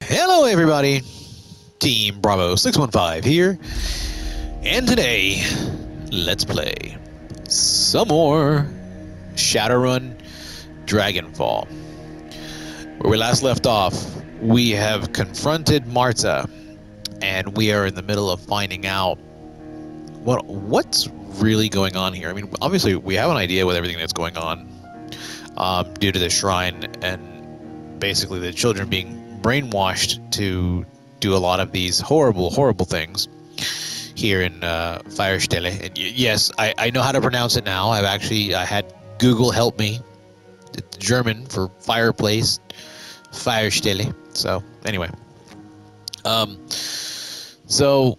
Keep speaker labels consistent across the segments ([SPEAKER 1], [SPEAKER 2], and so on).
[SPEAKER 1] Hello everybody, Team Bravo 615 here, and today, let's play some more Shadowrun Dragonfall. Where we last left off, we have confronted Marta, and we are in the middle of finding out what's really going on here. I mean, obviously we have an idea with everything that's going on due to the shrine and basically the children being brainwashed to do a lot of these horrible things here in Firestelle. And yes, I know how to pronounce it now. I had Google help me. It's German for fireplace, Firestelle. So anyway, so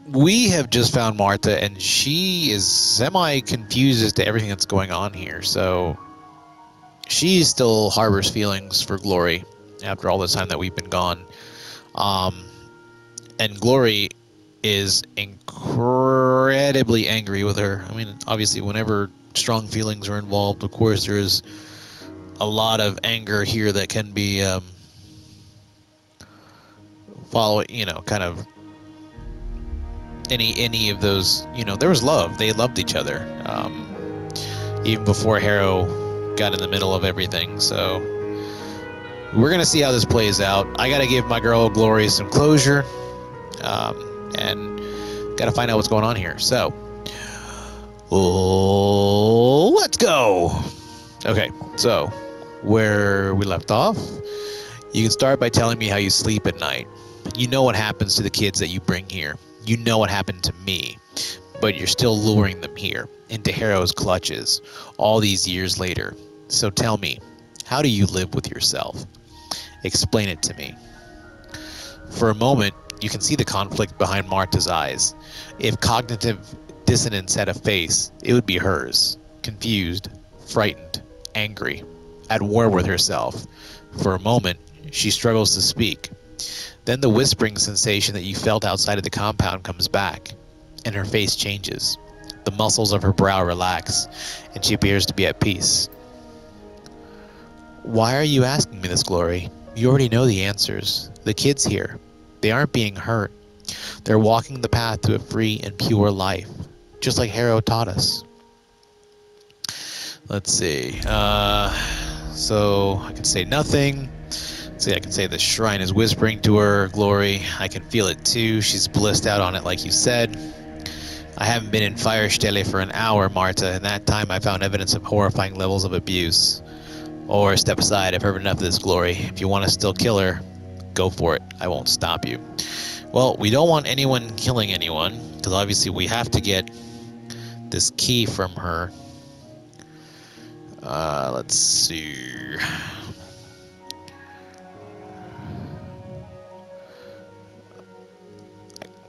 [SPEAKER 1] we have just found Marta, and she is semi-confused as to everything that's going on here. So she still harbors feelings for Glory after all this time that we've been gone. And Glory is incredibly angry with her. I mean, obviously, whenever strong feelings are involved, of course, there's a lot of anger here that can be kind of any of those, there was love. They loved each other, even before Harrow got in the middle of everything. So we're going to see how this plays out. I got to give my girl Glory some closure, and got to find out what's going on here. So, let's go. Okay, so where we left off, you can start by telling me how you sleep at night. You know what happens to the kids that you bring here. You know what happened to me, but you're still luring them here into Harrow's clutches all these years later. So tell me, how do you live with yourself? Explain it to me. For a moment, you can see the conflict behind Marta's eyes. If cognitive dissonance had a face, it would be hers. Confused, frightened, angry, at war with herself. For a moment, she struggles to speak. Then the whispering sensation that you felt outside of the compound comes back, and her face changes. The muscles of her brow relax, and she appears to be at peace. Why are you asking me this, Glory? You already know the answers. The kids here, they aren't being hurt. They're walking the path to a free and pure life, just like Harrow taught us. Let's see. So I can say nothing. See, I can say the shrine is whispering to her, Glory. I can feel it too. She's blissed out on it, like you said. I haven't been in Firestelle for an hour, Marta. In that time, I found evidence of horrifying levels of abuse. Or step aside, I've heard enough of this, Glory. If you want to still kill her, go for it. I won't stop you. Well, we don't want anyone killing anyone, because obviously we have to get this key from her. Let's see.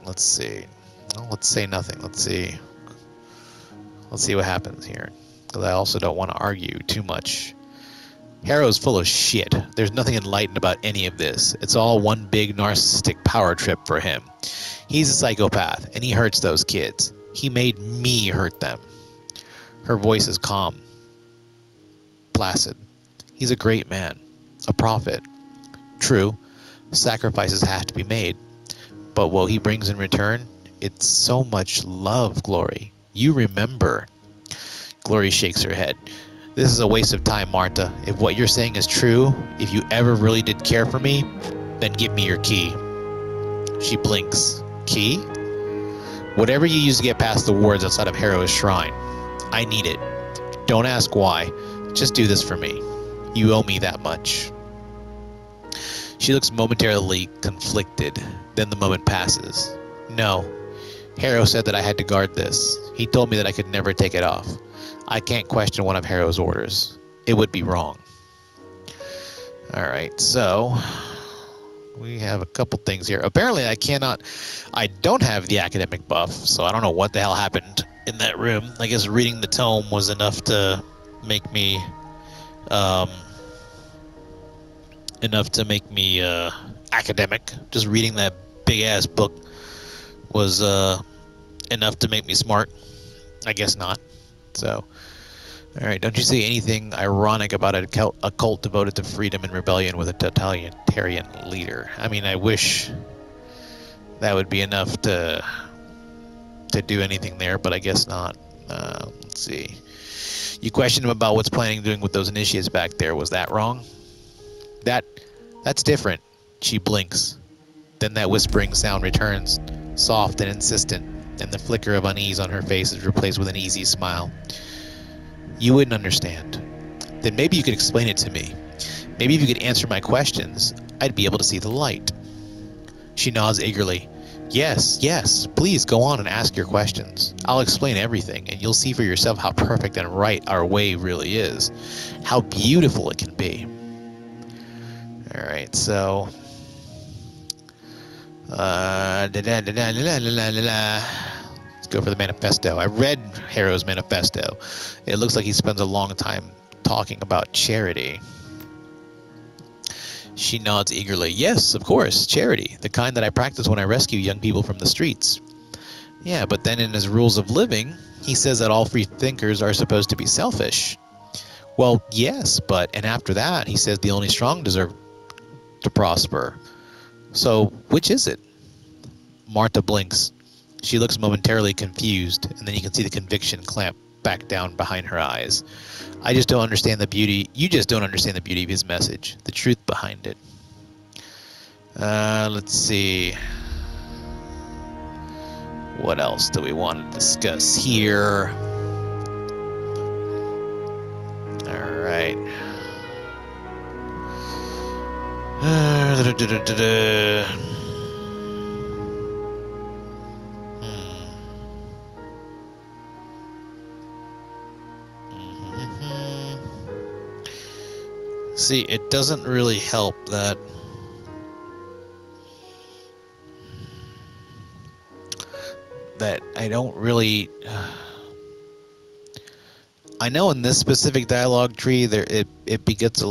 [SPEAKER 1] Let's see. Well, let's say nothing. Let's see. Let's see what happens here, because I also don't want to argue too much. Harrow's full of shit. There's nothing enlightened about any of this. It's all one big narcissistic power trip for him. He's a psychopath, and he hurts those kids. He made me hurt them. Her voice is calm, placid. He's a great man, a prophet. True, sacrifices have to be made, but what he brings in return, it's so much love, Glory. You remember. Glory shakes her head. This is a waste of time, Marta. If what you're saying is true, if you ever really did care for me, then give me your key. She blinks. Key? Whatever you use to get past the wards outside of Harrow's shrine. I need it. Don't ask why. Just do this for me. You owe me that much. She looks momentarily conflicted. Then the moment passes. No. Harrow said that I had to guard this. He told me that I could never take it off. I can't question one of Harrow's orders. It would be wrong. Alright, so we have a couple things here. Apparently I don't have the academic buff, so I don't know what the hell happened in that room. I guess reading the tome was enough to make me academic. Just reading that big ass book was enough to make me smart. I guess not. So All right, don't you see anything ironic about a cult devoted to freedom and rebellion with a totalitarian leader? I mean, I wish that would be enough to do anything there, but I guess not. Let's see. You questioned him about what's planning doing with those initiates back there. Was that wrong? That's different. She blinks. Then that whispering sound returns, soft and insistent, and the flicker of unease on her face is replaced with an easy smile. You wouldn't understand. Then maybe you could explain it to me. Maybe if you could answer my questions, I'd be able to see the light. She nods eagerly. Yes, yes, please go on and ask your questions. I'll explain everything, and you'll see for yourself how perfect and right our way really is. How beautiful it can be. Alright, so... Let's go for the manifesto. I read Harrow's manifesto. It looks like he spends a long time talking about charity. She nods eagerly. Yes, of course, charity. The kind that I practice when I rescue young people from the streets. Yeah, but then in his rules of living, he says that all free thinkers are supposed to be selfish. Well, yes, but, and after that, he says the only strong deserve to prosper. So, which is it? Marta blinks. She looks momentarily confused, and then you can see the conviction clamp back down behind her eyes. I just don't understand the beauty. You just don't understand the beauty of his message, the truth behind it. Let's see. What else do we want to discuss here? All right. See, it doesn't really help that I don't really... I know in this specific dialogue tree, it becomes a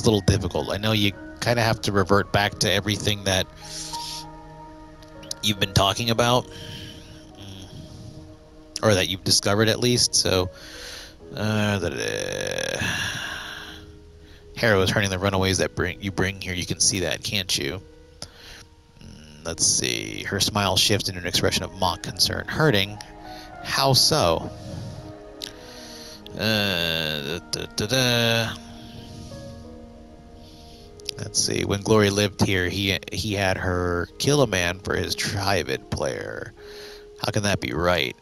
[SPEAKER 1] little difficult. I know you kind of have to revert back to everything that you've been talking about, or that you've discovered at least. So, Harrow is hurting the runaways that you bring here. You can see that, can't you? Let's see. Her smile shifts into an expression of mock concern. Hurting? How so? Let's see. When Glory lived here, he had her kill a man for his private player. How can that be right?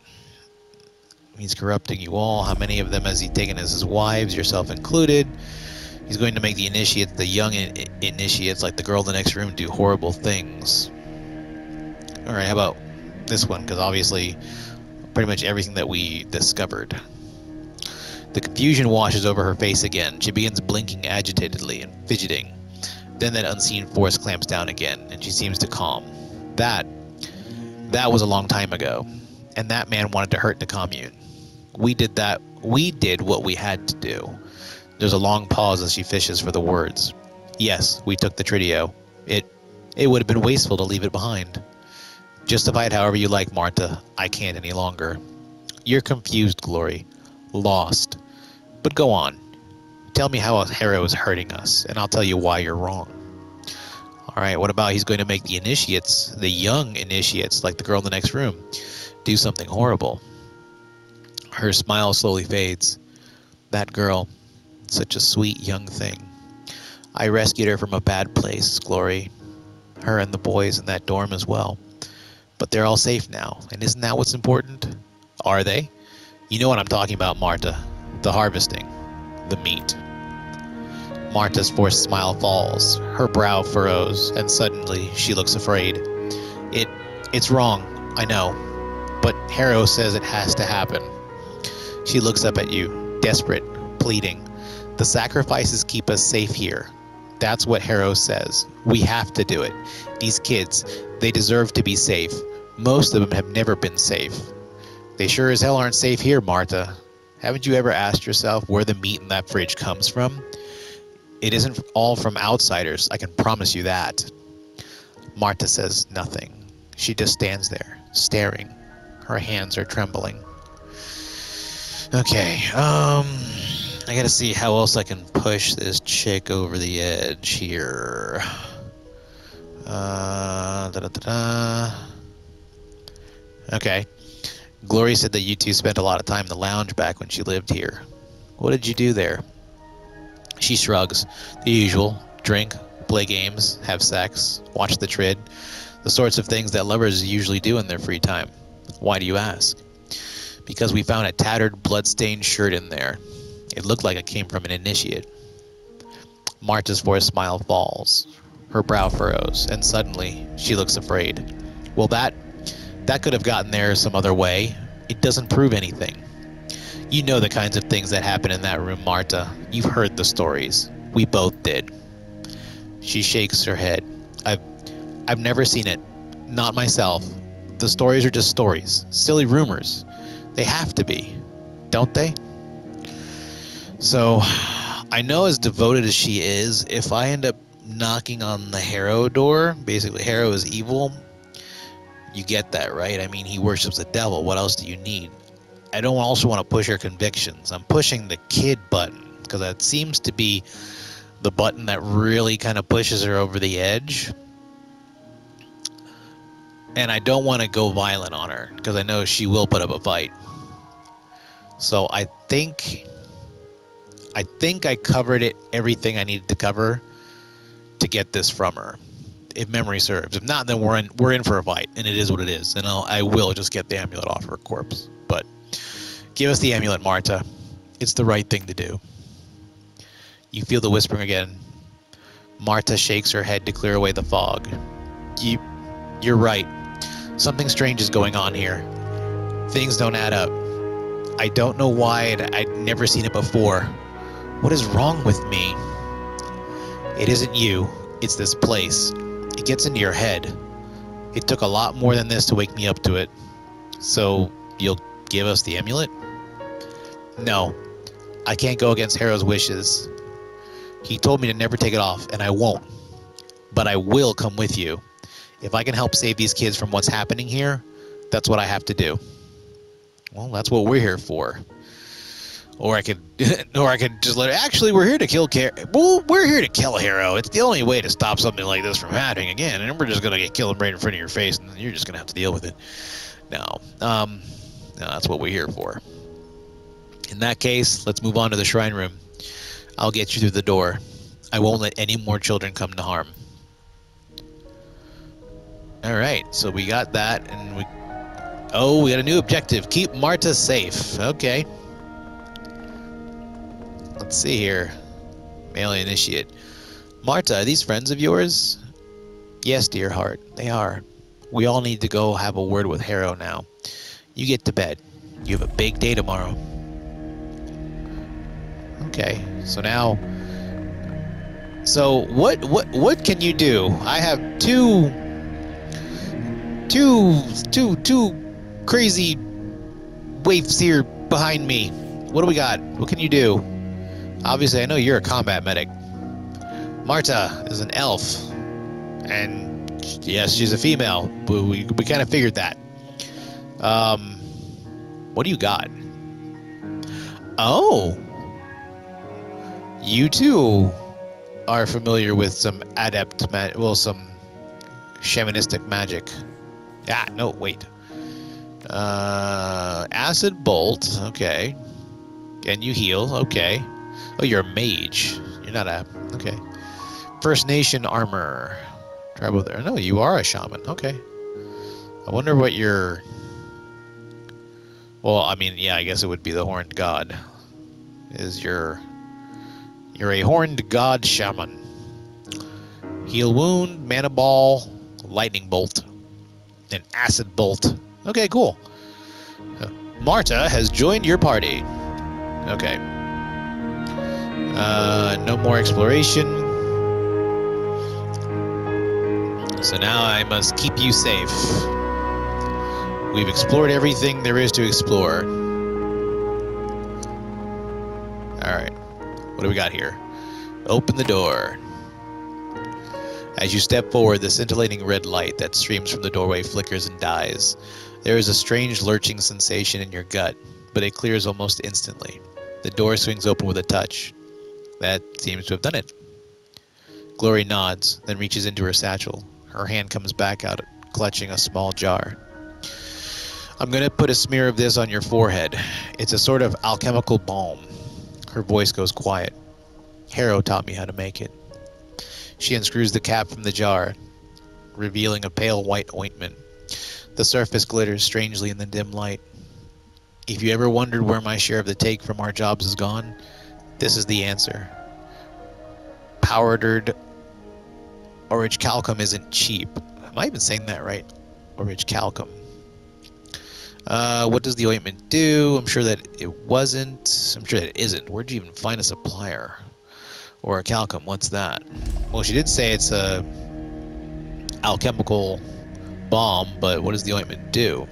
[SPEAKER 1] He's corrupting you all. How many of them has he taken as his wives, yourself included? He's going to make the initiates, the young initiates, like the girl in the next room, do horrible things. All right, how about this one? Because obviously, pretty much everything that we discovered. The confusion washes over her face again. She begins blinking agitatedly and fidgeting. Then that unseen force clamps down again, and she seems to calm. That was a long time ago, and that man wanted to hurt the commune. We did that. We did what we had to do. There's a long pause as she fishes for the words. Yes, we took the Tridio. It would have been wasteful to leave it behind. Justify it however you like, Marta. I can't any longer. You're confused, Glory. Lost. But go on. Tell me how Harrow is hurting us, and I'll tell you why you're wrong. Alright, what about he's going to make the initiates, the young initiates, like the girl in the next room, do something horrible? Her smile slowly fades. That girl, such a sweet young thing. I rescued her from a bad place, Glory. Her and the boys in that dorm as well. But they're all safe now, and isn't that what's important? Are they? You know what I'm talking about, Marta. The harvesting. The meat. Marta's forced smile falls. Her brow furrows, and suddenly she looks afraid. It's wrong, I know. But Harrow says it has to happen. She looks up at you, desperate, pleading. The sacrifices keep us safe here. That's what Harrow says. We have to do it. These kids, they deserve to be safe. Most of them have never been safe. They sure as hell aren't safe here, Marta. Haven't you ever asked yourself where the meat in that fridge comes from? It isn't all from outsiders, I can promise you that. Marta says nothing. She just stands there, staring. Her hands are trembling. Okay, I gotta see how else I can push this chick over the edge here. Da-da-da-da. Okay. Glory said that you two spent a lot of time in the lounge back when she lived here. What did you do there? She shrugs. The usual. Drink, play games, have sex, watch the trid. The sorts of things that lovers usually do in their free time. Why do you ask? Because we found a tattered, blood-stained shirt in there. It looked like it came from an initiate. Marta's forced smile falls. Her brow furrows, and suddenly, she looks afraid. Well, that could have gotten there some other way. It doesn't prove anything. You know the kinds of things that happen in that room, Marta. You've heard the stories. We both did. She shakes her head. I've never seen it. Not myself. The stories are just stories. Silly rumors. They have to be. Don't they? So, I know as devoted as she is, if I end up knocking on the Harrow door, basically Harrow is evil, you get that, right? I mean, he worships the devil. What else do you need? I don't also want to push her convictions. I'm pushing the kid button, because that seems to be the button that really kind of pushes her over the edge. And I don't want to go violent on her, because I know she will put up a fight. So I think I covered everything I needed to cover to get this from her, if memory serves. If not, then we're in for a fight, and it is what it is. And I will just get the amulet off her corpse. But give us the amulet, Marta. It's the right thing to do. You feel the whispering again. Marta shakes her head to clear away the fog. You're right. Something strange is going on here. Things don't add up. I don't know why I'd never seen it before. What is wrong with me? It isn't you. It's this place. It gets into your head. It took a lot more than this to wake me up to it. So, you'll give us the amulet? No. I can't go against Harrow's wishes. He told me to never take it off, and I won't. But I will come with you. If I can help save these kids from what's happening here, that's what I have to do. Well, that's what we're here for. Or I could just let it. Actually, we're here to kill we're here to kill Harrow. It's the only way to stop something like this from happening again. And we're just gonna get killed right in front of your face, and you're just gonna have to deal with it. No, that's what we're here for. In that case, let's move on to the shrine room. I'll get you through the door. I won't let any more children come to harm. All right, so we got that, and we got a new objective. Keep Marta safe. Okay. Let's see here. Male initiate. Marta, are these friends of yours? Yes, dear heart, they are. We all need to go have a word with Harrow now. You get to bed. You have a big day tomorrow. Okay, so now... So, what can you do? I have two crazy waifs here behind me. What do we got? What can you do? Obviously, I know you're a combat medic. Marta is an elf. And, yes, she's a female. But we kind of figured that. What do you got? Oh! You, too, are familiar with some some shamanistic magic. Ah, no, wait. Acid bolt, okay. Can you heal? Okay. Oh, you're a mage. You're not a... Okay. First Nation armor. Tribal there. No, you are a shaman. Okay. I wonder what your... Well, I mean, yeah, I guess it would be the Horned God. You're a Horned God shaman. Heal wound, mana ball, lightning bolt, and acid bolt. Okay, cool. Marta has joined your party. Okay. No more exploration. So now I must keep you safe. We've explored everything there is to explore. Alright. What do we got here? Open the door. As you step forward, the scintillating red light that streams from the doorway flickers and dies. There is a strange lurching sensation in your gut, but it clears almost instantly. The door swings open with a touch. That seems to have done it. Glory nods, then reaches into her satchel. Her hand comes back out, clutching a small jar. I'm going to put a smear of this on your forehead. It's a sort of alchemical balm. Her voice goes quiet. Harrow taught me how to make it. She unscrews the cap from the jar, revealing a pale white ointment. The surface glitters strangely in the dim light. If you ever wondered where my share of the take from our jobs has gone, this is the answer. Powdered orichalcum isn't cheap. Am I even saying that right? Orichalcum. What does the ointment do? I'm sure that it wasn't. I'm sure that it isn't. Where'd you even find a supplier? Orichalcum, what's that? Well, she did say it's a alchemical balm, but what does the ointment do?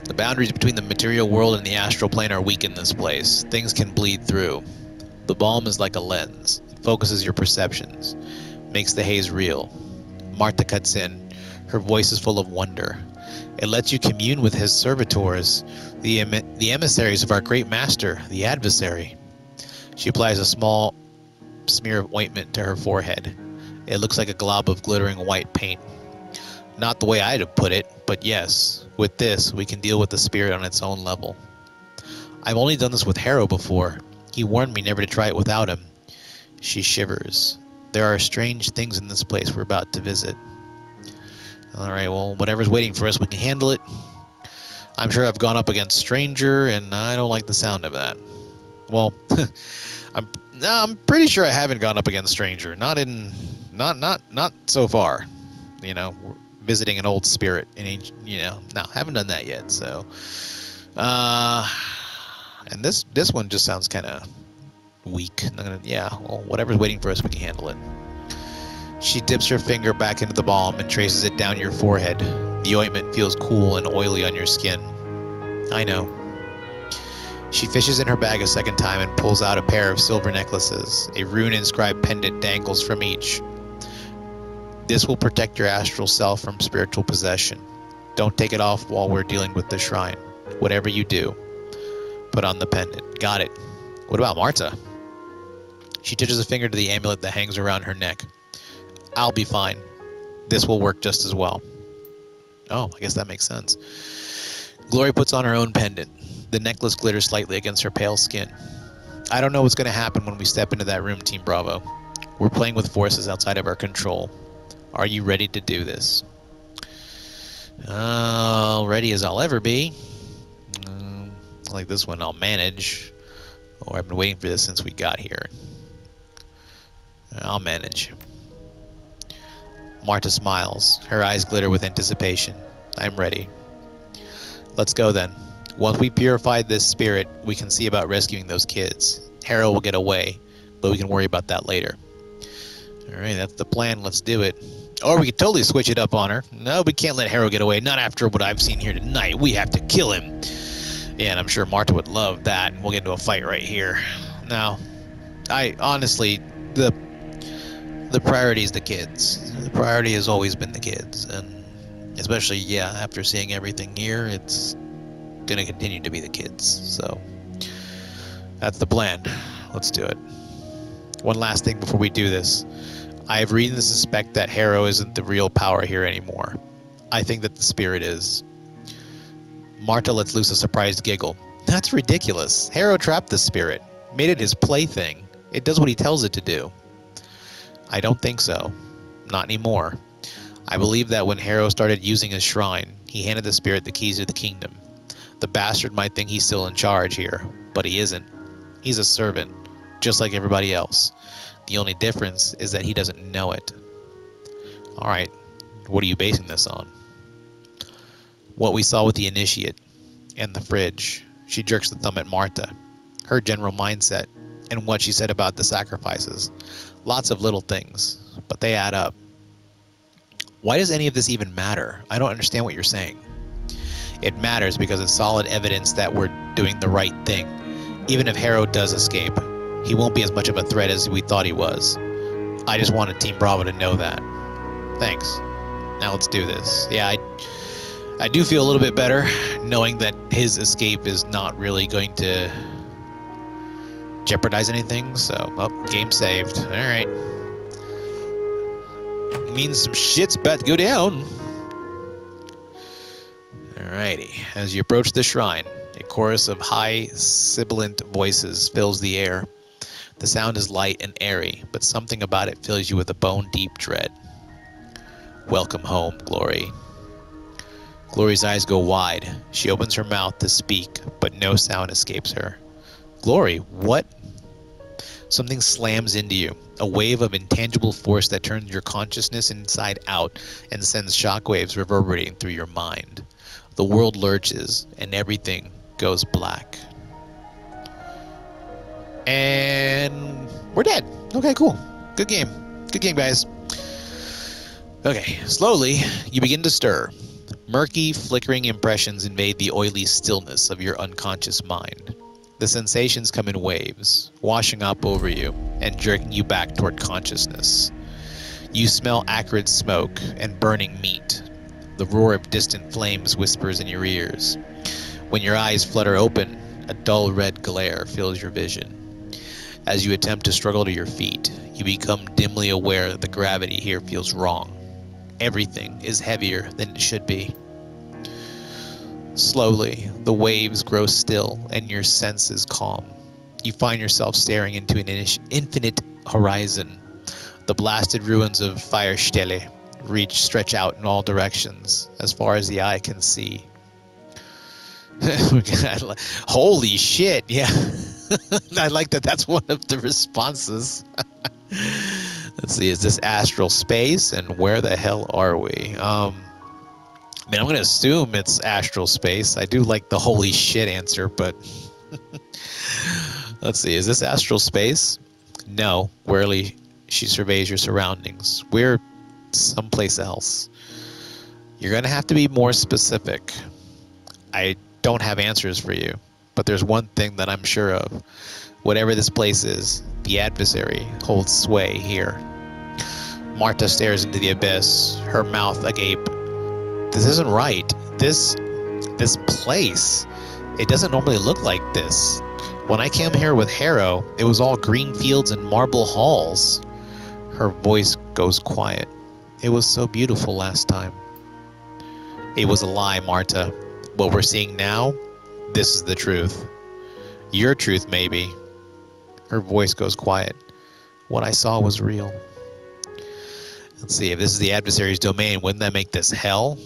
[SPEAKER 1] The boundaries between the material world and the astral plane are weak in this place. Things can bleed through. The balm is like a lens. It focuses your perceptions, makes the haze real. Marta cuts in. Her voice is full of wonder. It lets you commune with his servitors, the emissaries of our great master, the adversary. She applies a small smear of ointment to her forehead. It looks like a glob of glittering white paint. Not the way I'd have put it, but yes, with this, we can deal with the spirit on its own level. I've only done this with Harrow before. He warned me never to try it without him. She shivers. There are strange things in this place we're about to visit. Alright, well, whatever's waiting for us, we can handle it. I'm sure I've gone up against Stranger, and I don't like the sound of that. Well, I'm pretty sure I haven't gone up against Stranger. Not so far. You know, visiting an old spirit no, haven't done that yet. So, and this one just sounds kind of weak. Well, whatever's waiting for us, we can handle it. She dips her finger back into the balm and traces it down your forehead. The ointment feels cool and oily on your skin. I know. She fishes in her bag a second time and pulls out a pair of silver necklaces. A rune-inscribed pendant dangles from each. This will protect your astral self from spiritual possession. Don't take it off while we're dealing with the shrine. Whatever you do, put on the pendant. Got it. What about Marta? She touches a finger to the amulet that hangs around her neck. I'll be fine. This will work just as well. Oh, I guess that makes sense. Glory puts on her own pendant. The necklace glitters slightly against her pale skin. I don't know what's going to happen when we step into that room, Team Bravo. We're playing with forces outside of our control. Are you ready to do this? Ready as I'll ever be. Like this one, I'll manage. Oh, I've been waiting for this since we got here. I'll manage. Marta smiles. Her eyes glitter with anticipation. I'm ready. Let's go then. Once we purify this spirit, we can see about rescuing those kids. Harrow will get away, but we can worry about that later. Alright, that's the plan. Let's do it. Or we could totally switch it up on her. No, we can't let Harrow get away. Not after what I've seen here tonight. We have to kill him. Yeah, and I'm sure Marta would love that. We'll get into a fight right here. Now, I honestly, the priority is the kids. The priority has always been the kids. And especially, after seeing everything here, it's going to continue to be the kids. So, that's the plan. Let's do it. One last thing before we do this. I have reason to suspect that Harrow isn't the real power here anymore. I think that the spirit is. Marta lets loose a surprised giggle. That's ridiculous. Harrow trapped the spirit. Made it his plaything. It does what he tells it to do. I don't think so. Not anymore. I believe that when Harrow started using his shrine, he handed the spirit the keys to the kingdom. The bastard might think he's still in charge here, but he isn't. He's a servant, just like everybody else. The only difference is that he doesn't know it. Alright, what are you basing this on? What we saw with the initiate and the fridge. She jerks the thumb at Marta. Her general mindset and what she said about the sacrifices. Lots of little things, but they add up. Why does any of this even matter? I don't understand what you're saying. It matters because it's solid evidence that we're doing the right thing. Even if Harrow does escape, he won't be as much of a threat as we thought he was. I just wanted Team Bravo to know that. Thanks. Now let's do this. Yeah, I do feel a little bit better knowing that his escape is not really going to jeopardize anything. So, well, game saved. All right. Means some shit's about to go down. Alrighty. As you approach the shrine, a chorus of high, sibilant voices fills the air. The sound is light and airy, but something about it fills you with a bone-deep dread. Welcome home, Glory. Glory's eyes go wide. She opens her mouth to speak, but no sound escapes her. Glory, what? Something slams into you, a wave of intangible force that turns your consciousness inside out and sends shockwaves reverberating through your mind. The world lurches, and everything goes black. And we're dead. Okay, cool. Good game. Good game, guys. Okay, slowly, you begin to stir. Murky, flickering impressions invade the oily stillness of your unconscious mind. The sensations come in waves, washing up over you and jerking you back toward consciousness. You smell acrid smoke and burning meat. The roar of distant flames whispers in your ears. When your eyes flutter open, a dull red glare fills your vision. As you attempt to struggle to your feet, you become dimly aware that the gravity here feels wrong. Everything is heavier than it should be. Slowly, the waves grow still and your senses calm. You find yourself staring into an infinite horizon. The blasted ruins of Firestelle stretch out in all directions, as far as the eye can see. Holy shit, yeah. I like that that's one of the responses. Let's see, is this astral space, and where the hell are we? I mean, I'm going to assume it's astral space. I do like the holy shit answer, but let's see, is this astral space? No. Warily, she surveys your surroundings. We're someplace else. You're going to have to be more specific. I don't have answers for you, but there's one thing that I'm sure of. Whatever this place is, the adversary holds sway here. Marta stares into the abyss, her mouth agape. This isn't right. This place, it doesn't normally look like this. When I came here with Harrow, it was all green fields and marble halls. Her voice goes quiet. It was so beautiful last time. It was a lie, Marta. What we're seeing now, this is the truth. Your truth, maybe. Her voice goes quiet. What I saw was real. Let's see, if this is the adversary's domain, wouldn't that make this hell?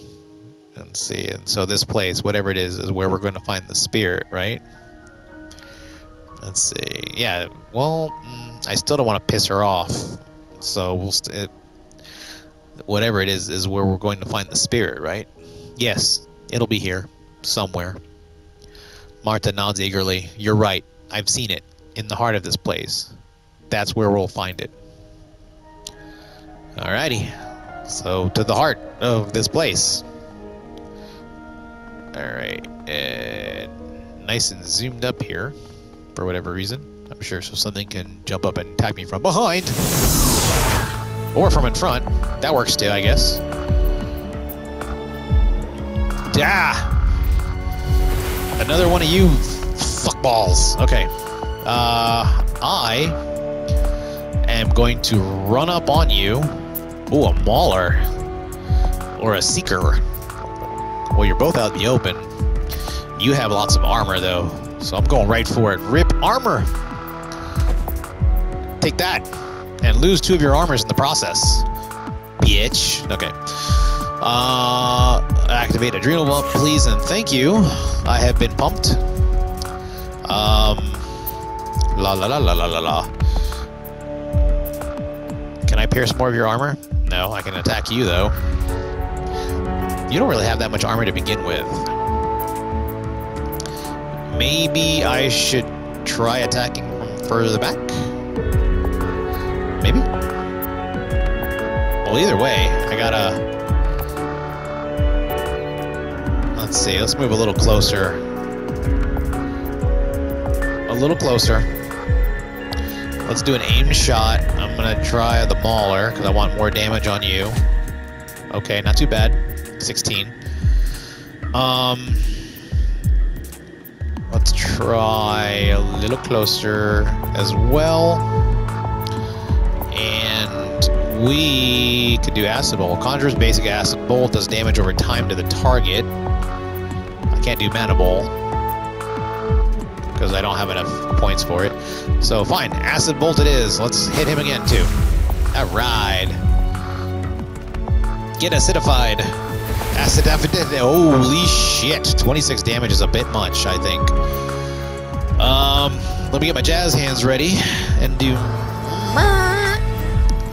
[SPEAKER 1] Let's see, and so this place, whatever it is where we're going to find the spirit, right? Let's see, yeah, well, I still don't want to piss her off, so we'll whatever it is where we're going to find the spirit, right? Yes, it'll be here, somewhere. Marta nods eagerly. You're right, I've seen it, in the heart of this place. That's where we'll find it. Alrighty, so to the heart of this place. Alright, and nice and zoomed up here, for whatever reason. I'm sure so something can jump up and attack me from behind. Or from in front. That works too, I guess. Ah! Another one of you fuckballs. Okay. I am going to run up on you. Ooh, a mauler. Or a seeker. Well, you're both out in the open. You have lots of armor, though. So I'm going right for it. Rip armor! Take that. And lose 2 of your armors in the process. Bitch. Okay. Activate adrenal pump, please, and thank you. I have been pumped. La la la la la la la. Can I pierce more of your armor? No, I can attack you, though. You don't really have that much armor to begin with. Maybe I should try attacking from further back? Maybe? Well, either way, I gotta... Let's see, let's move a little closer. A little closer. Let's do an aim shot. I'm gonna try the mauler, because I want more damage on you. Okay, not too bad. 16. Let's try a little closer as well. And we could do Acid Bolt. Conjurer's basic Acid Bolt does damage over time to the target. I can't do Mana Bolt because I don't have enough points for it. So fine, Acid Bolt it is. Let's hit him again too. Alright. Get acidified. Acid affidavit. Holy shit. 26 damage is a bit much, I think. Let me get my jazz hands ready and do.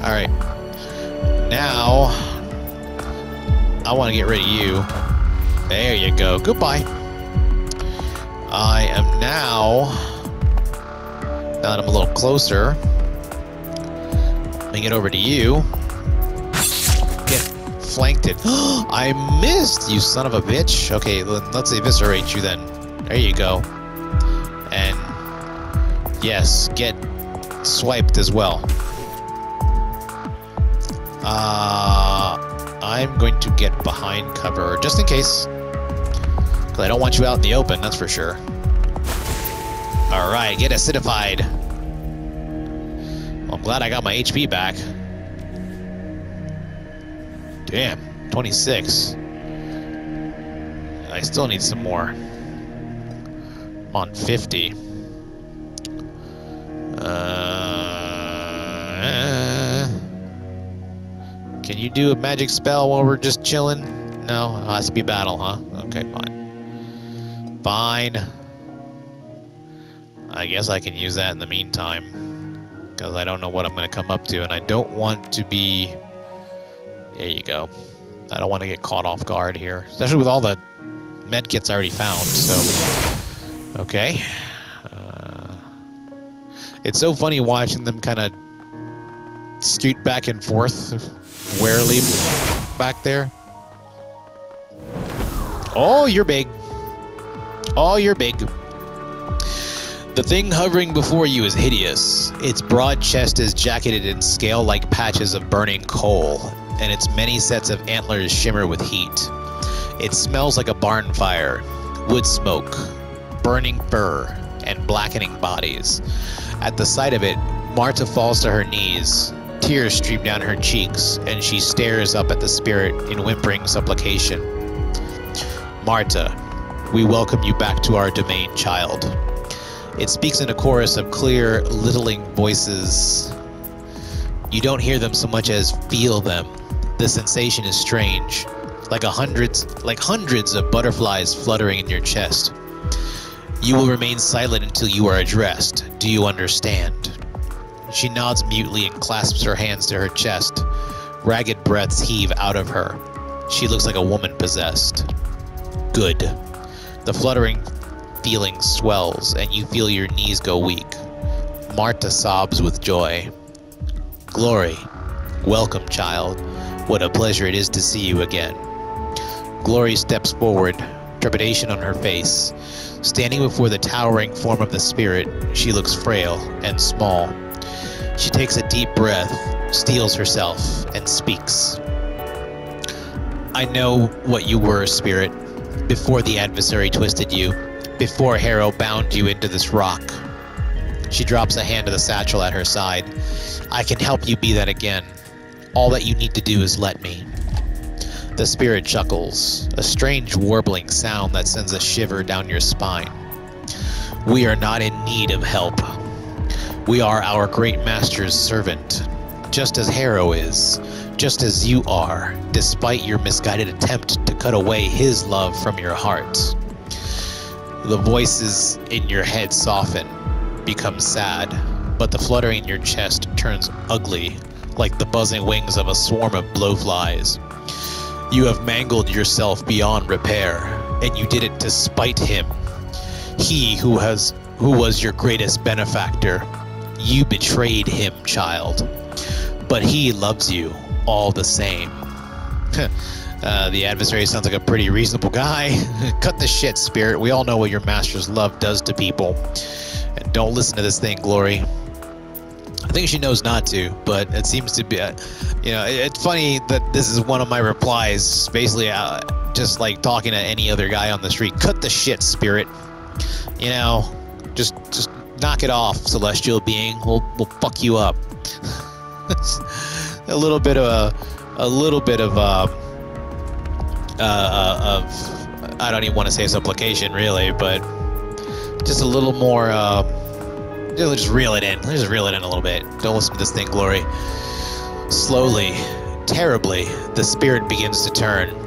[SPEAKER 1] Alright. Now, I want to get rid of you. There you go. Goodbye. I am now that I'm a little closer, let me get over to you. Get flanked it. I missed, you son of a bitch. Okay, let's eviscerate you then. There you go. And yes, get swiped as well. I'm going to get behind cover just in case, because I don't want you out in the open, that's for sure. Alright, get acidified. Well, I'm glad I got my HP back. Damn, 26. I still need some more. I'm on 50. Can you do a magic spell while we're just chilling? No, it has to be battle, huh? Okay, fine. Fine. I guess I can use that in the meantime, because I don't know what I'm going to come up to, and I don't want to be... There you go. I don't want to get caught off guard here, especially with all the medkits I already found, so... Okay. It's so funny watching them kind of scoot back and forth warily back there. Oh, you're big. Oh, you're big. The thing hovering before you is hideous. Its broad chest is jacketed in scale-like patches of burning coal, and its many sets of antlers shimmer with heat. It smells like a barn fire, wood smoke, burning fur, and blackening bodies. At the sight of it, Marta falls to her knees. Tears stream down her cheeks, and she stares up at the spirit in whimpering supplication. Marta, we welcome you back to our domain, child. It speaks in a chorus of clear, littling voices. You don't hear them so much as feel them. The sensation is strange, like hundreds of butterflies fluttering in your chest. You will remain silent until you are addressed. Do you understand? She nods mutely and clasps her hands to her chest. Ragged breaths heave out of her. She looks like a woman possessed. Good. The fluttering feeling swells, and you feel your knees go weak. Marta sobs with joy. Glory, welcome, child. What a pleasure it is to see you again. Glory steps forward, trepidation on her face. Standing before the towering form of the spirit, she looks frail and small. She takes a deep breath, steels herself, and speaks. I know what you were, spirit, before the adversary twisted you, before Harrow bound you into this rock. She drops a hand to the satchel at her side. I can help you be that again. All that you need to do is let me. The spirit chuckles, a strange warbling sound that sends a shiver down your spine. We are not in need of help. We are our great master's servant, just as Harrow is, just as you are, despite your misguided attempt to cut away his love from your heart. The voices in your head soften, become sad, but the fluttering in your chest turns ugly, like the buzzing wings of a swarm of blowflies. You have mangled yourself beyond repair, and you did it to spite him. He who was your greatest benefactor. You betrayed him, child. But he loves you all the same. The adversary sounds like a pretty reasonable guy. Cut the shit, spirit. We all know what your master's love does to people. And don't listen to this thing, Glory. I think she knows not to, but it seems to be, it's funny that this is one of my replies, basically just just like talking to any other guy on the street. Cut the shit, spirit. You know, just knock it off, celestial being. We'll fuck you up. a little bit of I don't even want to say supplication really, but just a little more. Just reel it in. Let's just reel it in a little bit. Don't listen to this thing, Glory. Slowly, terribly, the spirit begins to turn.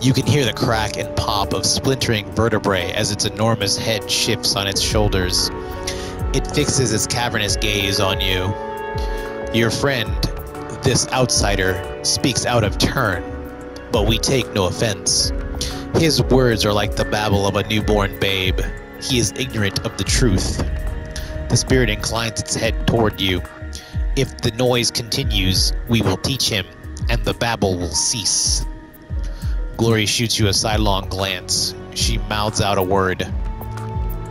[SPEAKER 1] You can hear the crack and pop of splintering vertebrae as its enormous head shifts on its shoulders. It fixes its cavernous gaze on you. Your friend, this outsider, speaks out of turn, but we take no offense. His words are like the babble of a newborn babe. He is ignorant of the truth. The spirit inclines its head toward you. If the noise continues, we will teach him, and the babble will cease. Glory shoots you a sidelong glance. She mouths out a word.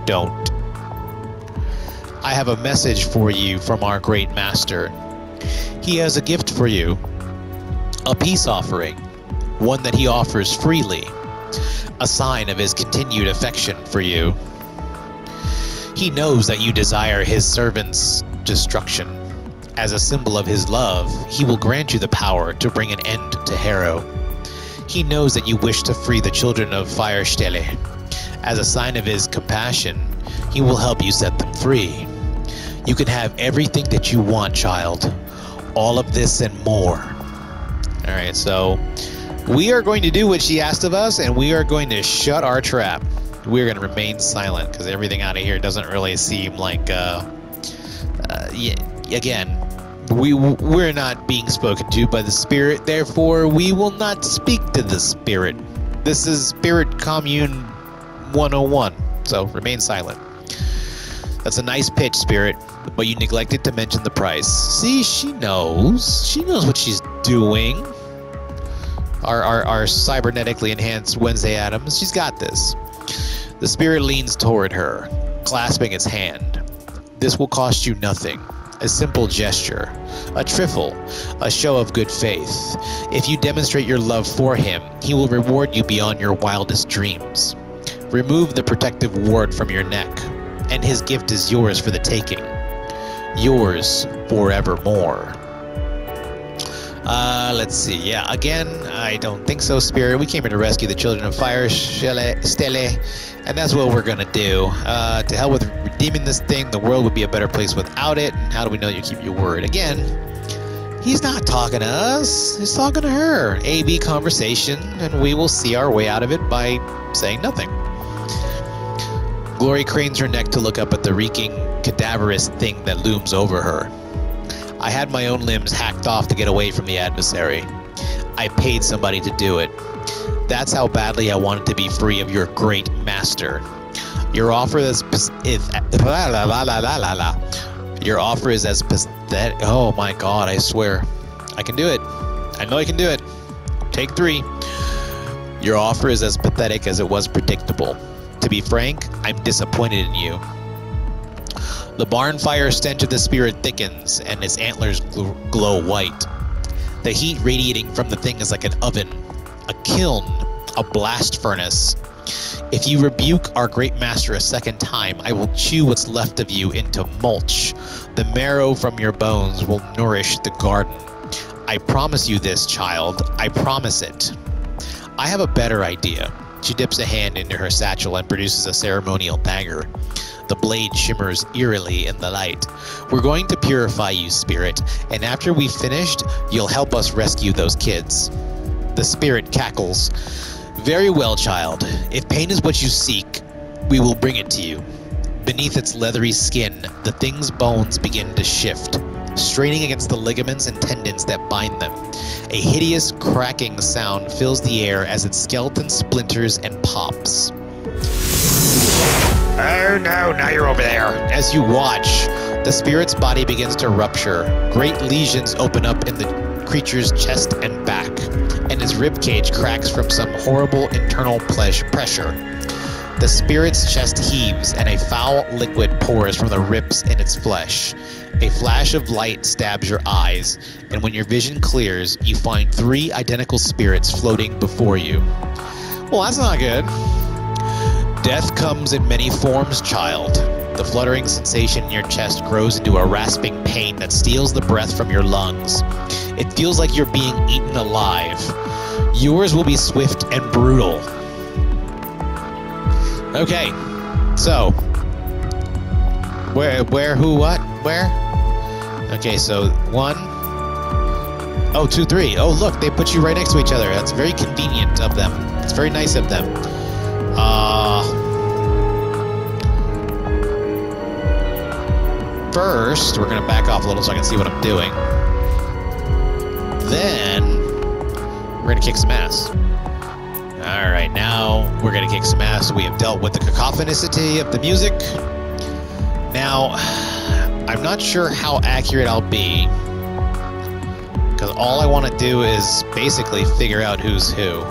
[SPEAKER 1] Don't. I have a message for you from our great master. He has a gift for you. A peace offering. One that he offers freely. A sign of his continued affection for you. He knows that you desire his servant's destruction. As a symbol of his love, he will grant you the power to bring an end to Harrow. He knows that you wish to free the children of Firestelle. As a sign of his compassion, he will help you set them free. You can have everything that you want, child. All of this and more. Alright, so we are going to do what she asked of us, and we are going to shut our trap. We're going to remain silent, because everything out of here doesn't really seem like, again, we're not being spoken to by the spirit, therefore we will not speak to the spirit. This is Spirit Commune 101, so remain silent. That's a nice pitch, spirit, but you neglected to mention the price. See, she knows what she's doing. Our cybernetically enhanced Wednesday Addams, she's got this. The spirit leans toward her, clasping its hand. This will cost you nothing. A simple gesture, a trifle, a show of good faith. If you demonstrate your love for him, he will reward you beyond your wildest dreams. Remove the protective ward from your neck, and his gift is yours for the taking. Yours forevermore. Let's see. Yeah, again, I don't think so, Spirit. We came here to rescue the children of Firestelle, and that's what we're gonna do. To hell with redeeming this thing. The world would be a better place without it. And how do we know you keep your word? Again, he's not talking to us. He's talking to her. A-B conversation, and we will see our way out of it by saying nothing. Glory cranes her neck to look up at the reeking, cadaverous thing that looms over her. I had my own limbs hacked off to get away from the adversary. I paid somebody to do it. That's how badly I wanted to be free of your great master. Your offer is Your offer is as pathetic. Oh my God, I swear. I can do it. I know I can do it. Take 3. Your offer is as pathetic as it was predictable. To be frank, I'm disappointed in you. The barn fire stench of the spirit thickens, and its antlers glow white. The heat radiating from the thing is like an oven, a kiln, a blast furnace. If you rebuke our great master a second time, I will chew what's left of you into mulch. The marrow from your bones will nourish the garden. I promise you this, child. I promise it. I have a better idea. She dips a hand into her satchel and produces a ceremonial dagger. The blade shimmers eerily in the light. We're going to purify you, spirit, and after we've finished, you'll help us rescue those kids. The spirit cackles. Very well, child. If pain is what you seek, we will bring it to you. Beneath its leathery skin, the thing's bones begin to shift, straining against the ligaments and tendons that bind them. A hideous cracking sound fills the air as its skeleton splinters and pops. Oh no, now you're over there. As you watch, the spirit's body begins to rupture. Great lesions open up in the creature's chest and back, and its ribcage cracks from some horrible internal pressure. The spirit's chest heaves, and a foul liquid pours from the rips in its flesh. A flash of light stabs your eyes, and when your vision clears, you find 3 identical spirits floating before you. Well, that's not good. Death comes in many forms, child. The fluttering sensation in your chest grows into a rasping pain that steals the breath from your lungs. It feels like you're being eaten alive. Yours will be swift and brutal. Okay, so where, who, what, where? Okay, so 1, 2, 3. Oh, look, they put you right next to each other. That's very convenient of them. It's very nice of them. First, we're gonna back off a little so I can see what I'm doing. Then we're gonna kick some ass. All right, now we're gonna kick some ass. We have dealt with the cacophonicity of the music. Now, I'm not sure how accurate I'll be, because all I want to do is basically figure out who's who.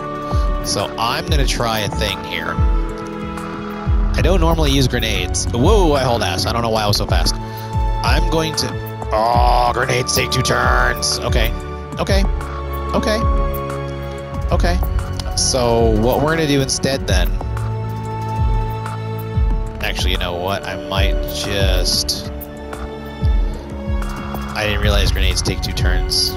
[SPEAKER 1] So I'm gonna try a thing here. I don't normally use grenades. Whoa, I hold ass. I don't know why I was so fast. I'm going to... Oh, grenades take 2 turns. Okay. Okay. Okay. Okay. So what we're going to do instead then... Actually, you know what? I might just... I didn't realize grenades take 2 turns.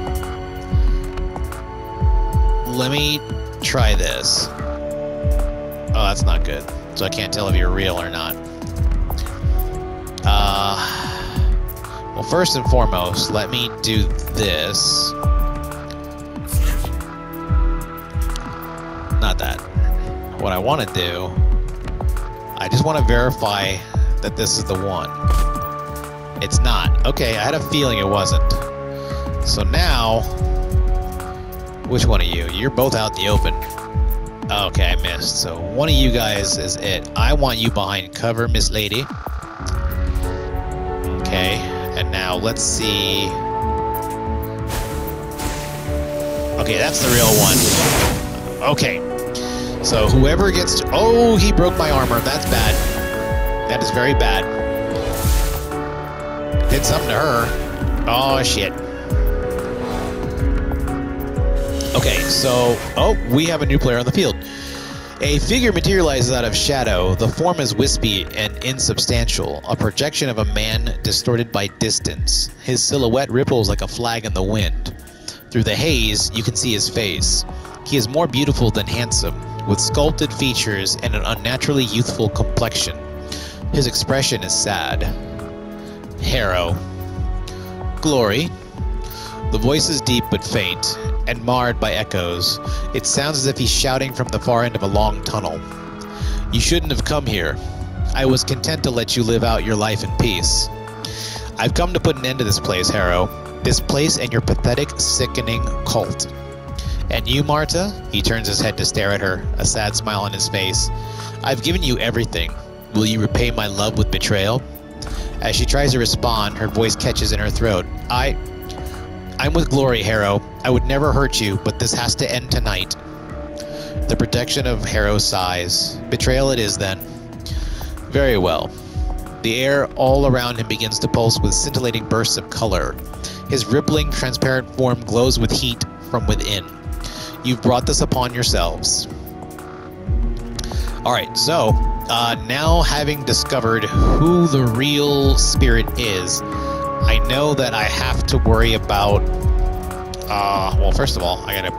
[SPEAKER 1] Let me try this. Oh, that's not good. So I can't tell if you're real or not. Well, first and foremost, let me do this. Not that. What I want to do, I just want to verify that this is the one. It's not. Okay, I had a feeling it wasn't. So now, which one of you? You're both out in the open. Okay, I missed. So one of you guys is it. I want you behind cover, Miss Lady. Okay, and now let's see. Okay, that's the real one. Okay, so whoever gets to... Oh, he broke my armor. That's bad. That is very bad. Did something to her. Oh, shit. Okay, so... Oh, we have a new player on the field. A figure materializes out of shadow. The form is wispy and insubstantial, a projection of a man distorted by distance. His silhouette ripples like a flag in the wind. Through the haze, you can see his face. He is more beautiful than handsome, with sculpted features and an unnaturally youthful complexion. His expression is sad. Harrow. Glory. The voice is deep but faint, and marred by echoes. It sounds as if he's shouting from the far end of a long tunnel. You shouldn't have come here. I was content to let you live out your life in peace. I've come to put an end to this place, Harrow. This place and your pathetic, sickening cult. And you, Marta? He turns his head to stare at her, a sad smile on his face. I've given you everything. Will you repay my love with betrayal? As she tries to respond, her voice catches in her throat. I'm with Glory, Harrow. I would never hurt you, but this has to end tonight. The protection of Harrow sighs. Betrayal it is, then. Very well. The air all around him begins to pulse with scintillating bursts of color. His rippling, transparent form glows with heat from within. You've brought this upon yourselves. Alright, so, now having discovered who the real spirit is, I know that I have to worry about, well, first of all, I gotta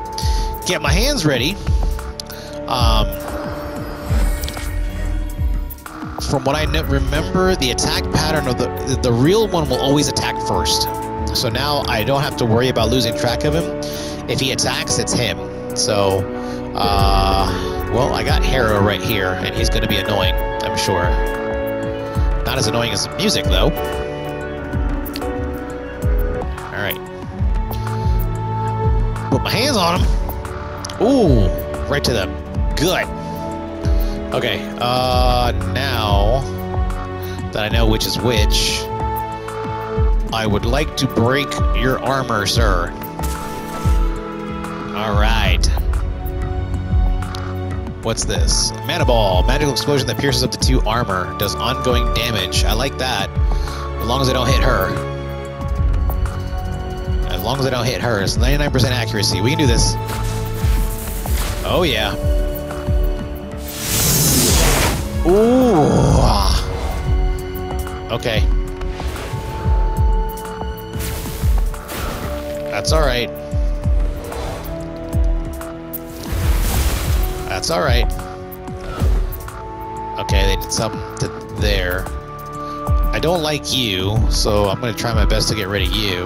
[SPEAKER 1] get my hands ready. From what I remember, the attack pattern of the real one will always attack first. So now I don't have to worry about losing track of him. If he attacks, it's him. So, well, I got Harrow right here, and he's gonna be annoying, I'm sure. Not as annoying as the music, though. Put my hands on him. Ooh, right to the gut. Okay, now that I know which is which, I would like to break your armor, sir. Alright. What's this? Mana Ball. Magical explosion that pierces up to 2 armor. Does ongoing damage. I like that. As long as I don't hit her. As long as I don't hit her. It's 99% accuracy. We can do this. Oh, yeah. Ooh. Okay. That's all right. That's all right. Okay, they did something to there. I don't like you, so I'm going to try my best to get rid of you.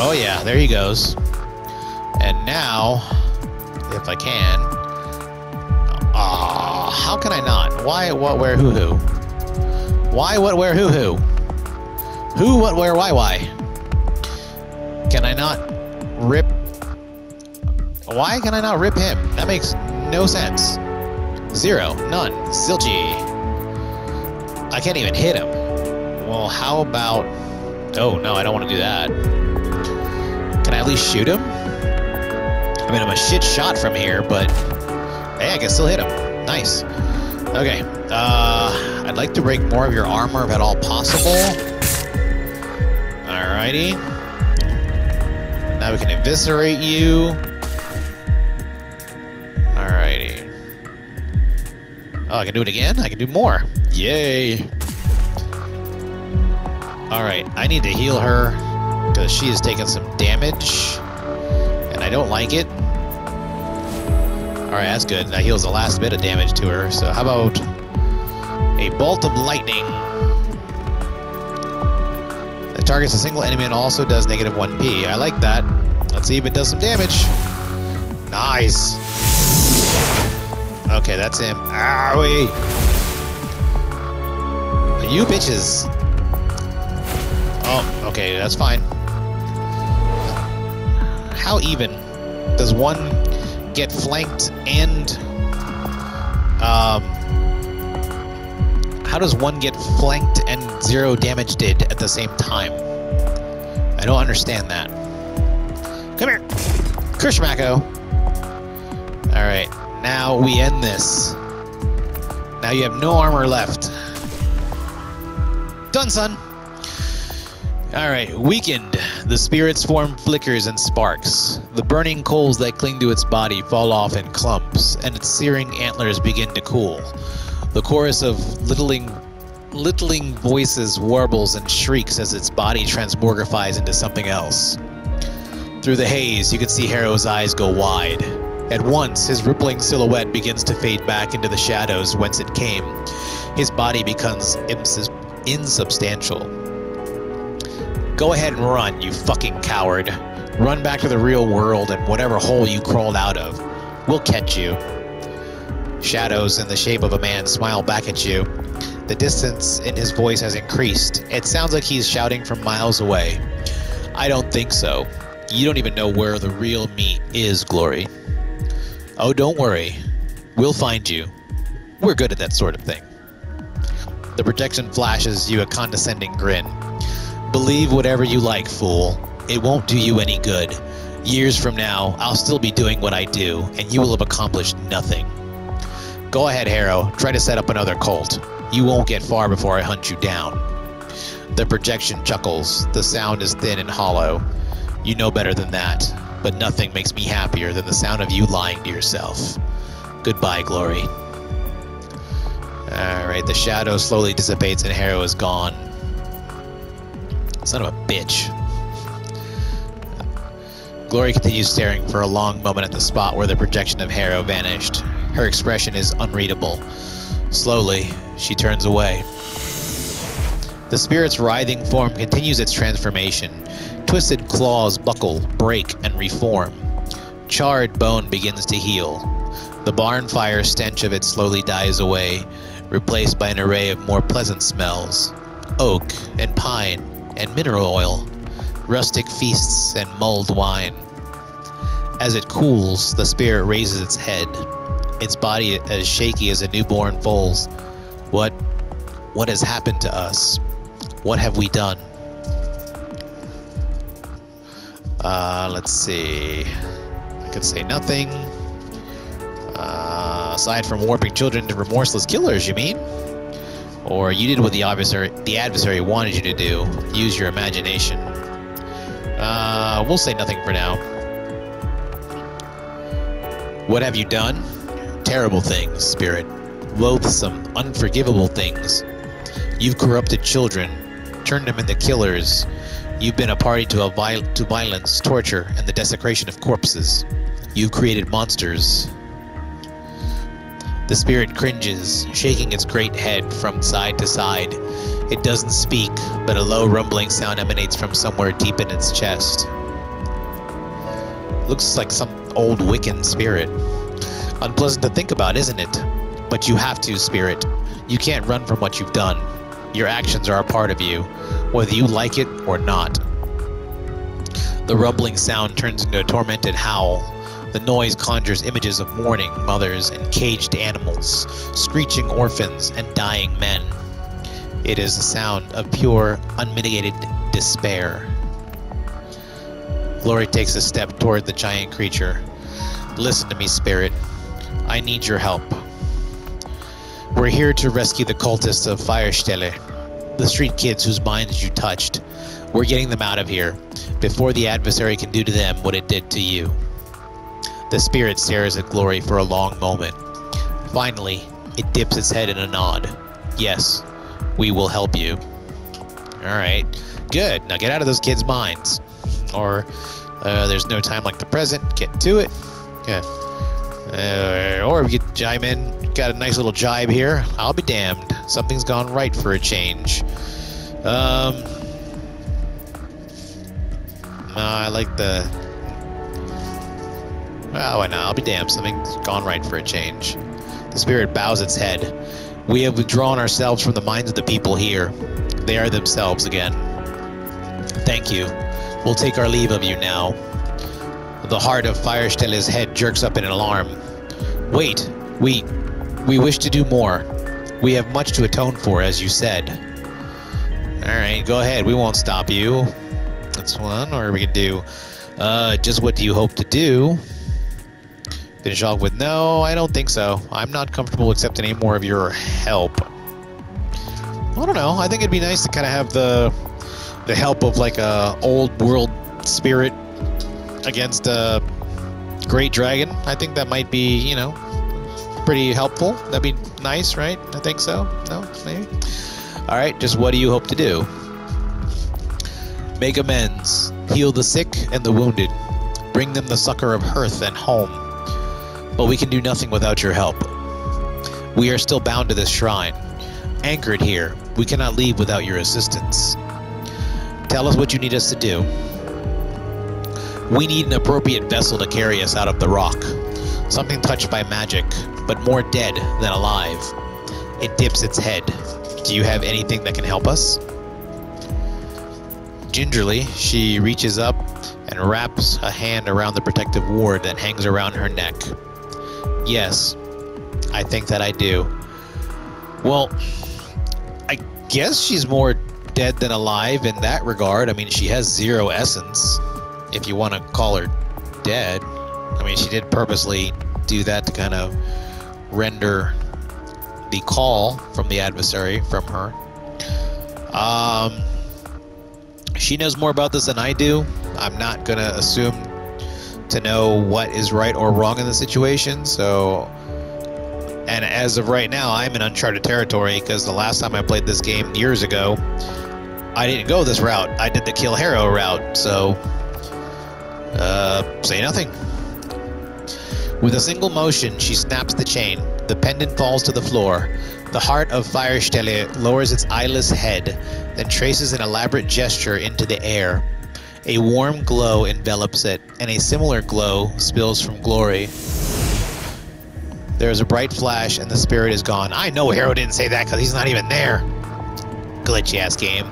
[SPEAKER 1] Oh yeah, there he goes. And now, if I can... how can I not? Why, what, where, who? Why, what, where, who? Who, what, where, why? Can I not rip... Why can I not rip him? That makes no sense. Zero. None. Zilchy. I can't even hit him. Well, how about... Oh, no, I don't want to do that. Can I at least shoot him? I mean, I'm a shit shot from here, but... Hey, I can still hit him. Nice. Okay. I'd like to break more of your armor if at all possible. Alrighty. Now we can eviscerate you. Alrighty. Oh, I can do it again? I can do more. Yay. Alright, I need to heal her because she has taken some damage and I don't like it. Alright, that's good. That heals the last bit of damage to her. So how about a bolt of lightning? It targets a single enemy and also does negative 1p. I like that. Let's see if it does some damage. Nice. Okay, that's him. Owie. You bitches. Oh, okay, that's fine. How even does one get flanked and how does one get flanked and 0 damage did at the same time? I don't understand that. Come here, Kershmako. All right, now we end this. Now you have no armor left. Done, son. All right, weakened. The spirit's form flickers and sparks. The burning coals that cling to its body fall off in clumps, and its searing antlers begin to cool. The chorus of littling voices warbles and shrieks as its body transmogrifies into something else. Through the haze, you can see Harrow's eyes go wide. At once, his rippling silhouette begins to fade back into the shadows whence it came. His body becomes insubstantial. Go ahead and run, you fucking coward. Run back to the real world and whatever hole you crawled out of. We'll catch you. Shadows in the shape of a man smile back at you. The distance in his voice has increased. It sounds like he's shouting from miles away. I don't think so. You don't even know where the real me is, Glory. Oh, don't worry. We'll find you. We're good at that sort of thing. The projection flashes you a condescending grin. Believe whatever you like, fool. It won't do you any good. Years from now, I'll still be doing what I do, and you will have accomplished nothing. Go ahead, Harrow. Try to set up another cult. You won't get far before I hunt you down. The projection chuckles. The sound is thin and hollow. You know better than that, but nothing makes me happier than the sound of you lying to yourself. Goodbye, Glory. Alright, the shadow slowly dissipates and Harrow is gone. Son of a bitch. Glory continues staring for a long moment at the spot where the projection of Harrow vanished. Her expression is unreadable. Slowly, she turns away. The spirit's writhing form continues its transformation. Twisted claws buckle, break, and reform. Charred bone begins to heal. The barn fire stench of it slowly dies away, replaced by an array of more pleasant smells. Oak and pine and mineral oil, rustic feasts and mulled wine. As it cools, the spirit raises its head, its body as shaky as a newborn foal's. What has happened to us? What have we done? Let's see. I could say nothing. Aside from warping children into remorseless killers, you mean? Or you did what the adversary wanted you to do. Use your imagination. We'll say nothing for now. What have you done? Terrible things, Spirit. loathsome, unforgivable things. You've corrupted children, turned them into killers. You've been a party to violence, torture, and the desecration of corpses. You've created monsters. The spirit cringes, shaking its great head from side to side. It doesn't speak, but a low rumbling sound emanates from somewhere deep in its chest. Looks like some old Wiccan spirit. Unpleasant to think about, isn't it? But you have to, spirit. You can't run from what you've done. Your actions are a part of you, whether you like it or not. The rumbling sound turns into a tormented howl. The noise conjures images of mourning mothers and caged animals, screeching orphans and dying men. It is the sound of pure, unmitigated despair. Glory takes a step toward the giant creature. Listen to me, spirit. I need your help. We're here to rescue the cultists of Firestelle, the street kids whose minds you touched. We're getting them out of here, before the adversary can do to them what it did to you. The spirit stares at Glory for a long moment. Finally, it dips its head in a nod. Yes, we will help you. Alright, good. Now get out of those kids' minds. Or, there's no time like the present. Get to it. Yeah. Or we could chime in. Got a nice little jibe here. I'll be damned. Something's gone right for a change. I like the... Well, why not? I'll be damned. Something's gone right for a change. The spirit bows its head. We have withdrawn ourselves from the minds of the people here. They are themselves again. Thank you. We'll take our leave of you now. The heart of Firestelle's head jerks up in alarm. Wait, we wish to do more. We have much to atone for, as you said. Alright, go ahead. We won't stop you. That's one. Or we can do, just what do you hope to do? Finish off with, no, I don't think so. I'm not comfortable accepting any more of your help. I don't know. I think it'd be nice to kind of have the help of like a old world spirit against a great dragon. I think that might be, you know, pretty helpful. That'd be nice, right? I think so. No, maybe. All right. Just what do you hope to do? Make amends. Heal the sick and the wounded. Bring them the succor of hearth and home. But we can do nothing without your help. We are still bound to this shrine. Anchored here, we cannot leave without your assistance. Tell us what you need us to do. We need an appropriate vessel to carry us out of the rock. Something touched by magic, but more dead than alive. It dips its head. Do you have anything that can help us? Gingerly, she reaches up and wraps a hand around the protective ward that hangs around her neck. Yes, I think that I do. Well, I guess she's more dead than alive in that regard. I mean, she has 0 essence, if you want to call her dead. I mean, she did purposely do that to kind of render the call from the adversary from her. She knows more about this than I do. I'm not going to assume to know what is right or wrong in the situation, so... And as of right now, I'm in uncharted territory, because the last time I played this game years ago, I didn't go this route. I did the kill Harrow route, so... say nothing. With a single motion, she snaps the chain. The pendant falls to the floor. The heart of Firestelle lowers its eyeless head, then traces an elaborate gesture into the air. A warm glow envelops it, and a similar glow spills from Glory. There is a bright flash, and the spirit is gone. I know Harrow didn't say that because he's not even there. Glitchy-ass game.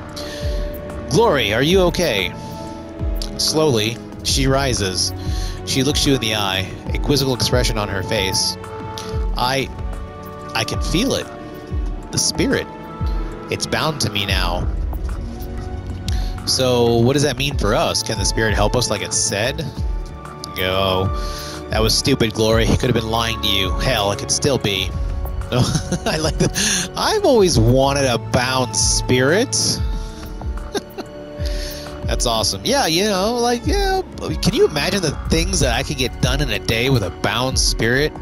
[SPEAKER 1] Glory, are you okay? Slowly, she rises. She looks you in the eye, a quizzical expression on her face. I can feel it. The spirit. It's bound to me now. So, what does that mean for us? Can the spirit help us like it said? Go. That was stupid, Glory. He could have been lying to you. Hell, it could still be. I like that. I've always wanted a bound spirit. That's awesome. Yeah, you know, like, yeah. Can you imagine the things that I could get done in a day with a bound spirit?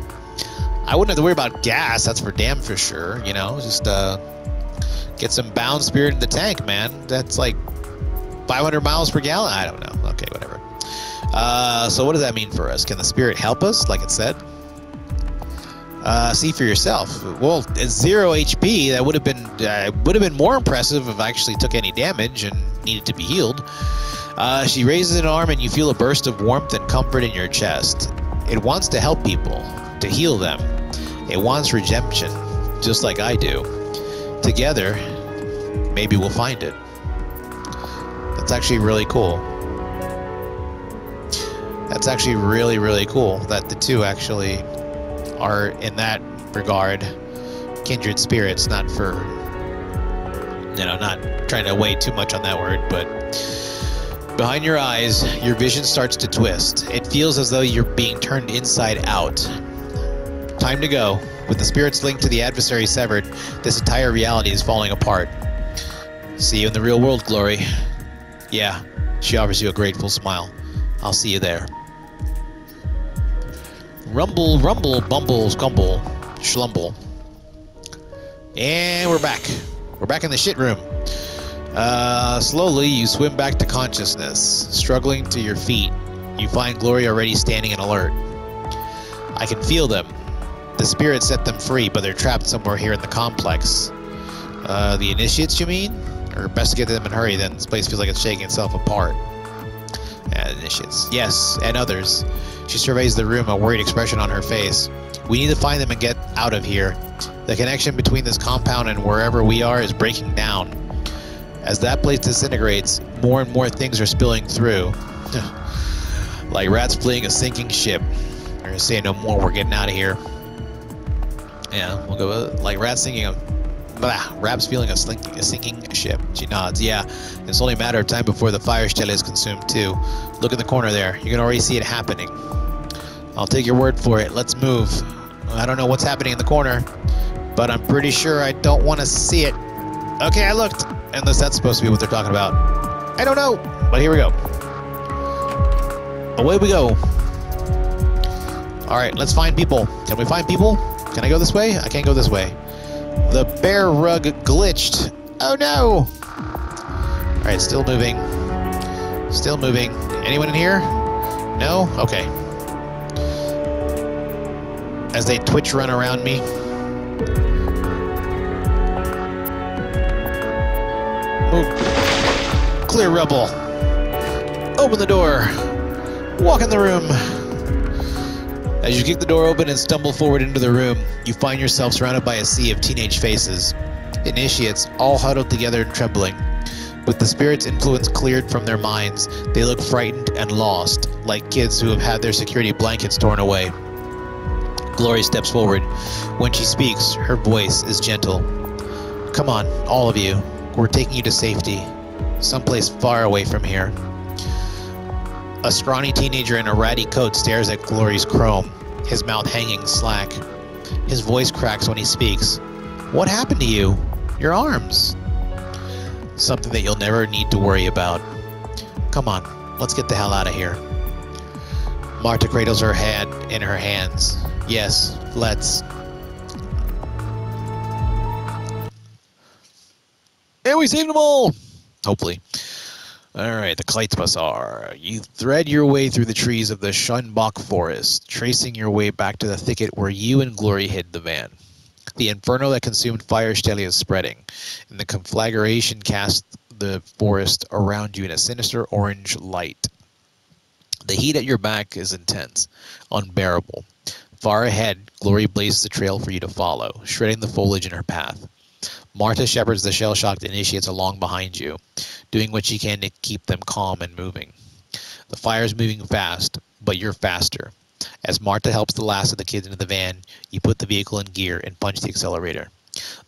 [SPEAKER 1] I wouldn't have to worry about gas. That's for damn for sure. You know, just get some bound spirit in the tank, man. That's like 500 miles per gallon. I don't know. Okay, whatever. So what does that mean for us? Can the spirit help us, like it said? See for yourself. Well, at 0 HP, that would have been more impressive if I actually took any damage and needed to be healed. She raises an arm and you feel a burst of warmth and comfort in your chest. It wants to help people, to heal them. It wants redemption, just like I do. Together, maybe we'll find it. That's actually really cool. That's actually really, really cool that the two actually are, in that regard, kindred spirits. Not for, you know, not trying to weigh too much on that word, but behind your eyes, your vision starts to twist. It feels as though you're being turned inside out. Time to go. With the spirits linked to the adversary severed, this entire reality is falling apart. See you in the real world, Glory. Yeah, she offers you a grateful smile. I'll see you there. Rumble, rumble, bumble, scumble, schlumble. And we're back. We're back in the shit room. Slowly, you swim back to consciousness. Struggling to your feet, you find Glory already standing and alert. I can feel them. The spirit set them free, but they're trapped somewhere here in the complex. The initiates, you mean? Or best to get to them and hurry, then this place feels like it's shaking itself apart. Initiates. Yes, and others. She surveys the room, a worried expression on her face. We need to find them and get out of here. The connection between this compound and wherever we are is breaking down. As that place disintegrates, more and more things are spilling through. Like rats fleeing a sinking ship. They're gonna say no more, we're getting out of here. Yeah, we'll go with, like rats sinking a... Raps feeling a sinking ship. She nods. Yeah, it's only a matter of time before the fire stele is consumed too. Look in the corner there. You can already see it happening. I'll take your word for it. Let's move. I don't know what's happening in the corner, but I'm pretty sure I don't want to see it. Okay, I looked. Unless that's supposed to be what they're talking about. I don't know, but here we go. Away we go. All right, let's find people. Can we find people? Can I go this way? I can't go this way. The bear rug glitched. Oh no! Alright, still moving. Still moving. Anyone in here? No? Okay. As they twitch run around me. Move. Clear rubble. Open the door. Walk in the room. As you kick the door open and stumble forward into the room, you find yourself surrounded by a sea of teenage faces. Initiates, all huddled together and trembling. With the spirit's influence cleared from their minds, they look frightened and lost, like kids who have had their security blankets torn away. Glory steps forward. When she speaks, her voice is gentle. Come on, all of you. We're taking you to safety. Someplace far away from here. A scrawny teenager in a ratty coat stares at Glory's chrome, his mouth hanging slack. His voice cracks when he speaks. What happened to you? Your arms. Something that you'll never need to worry about. Come on, let's get the hell out of here. Marta cradles her head in her hands. Yes, let's. And we saved them all! Hopefully. Alright, the Kleitbazaar. You thread your way through the trees of the Schönbach forest, tracing your way back to the thicket where you and Glory hid the van. The inferno that consumed Fire Stele is spreading, and the conflagration casts the forest around you in a sinister orange light. The heat at your back is intense, unbearable. Far ahead, Glory blazes a trail for you to follow, shredding the foliage in her path. Marta shepherds the shell-shocked initiates along behind you, doing what she can to keep them calm and moving. The fire's moving fast, but you're faster. As Marta helps the last of the kids into the van, you put the vehicle in gear and punch the accelerator.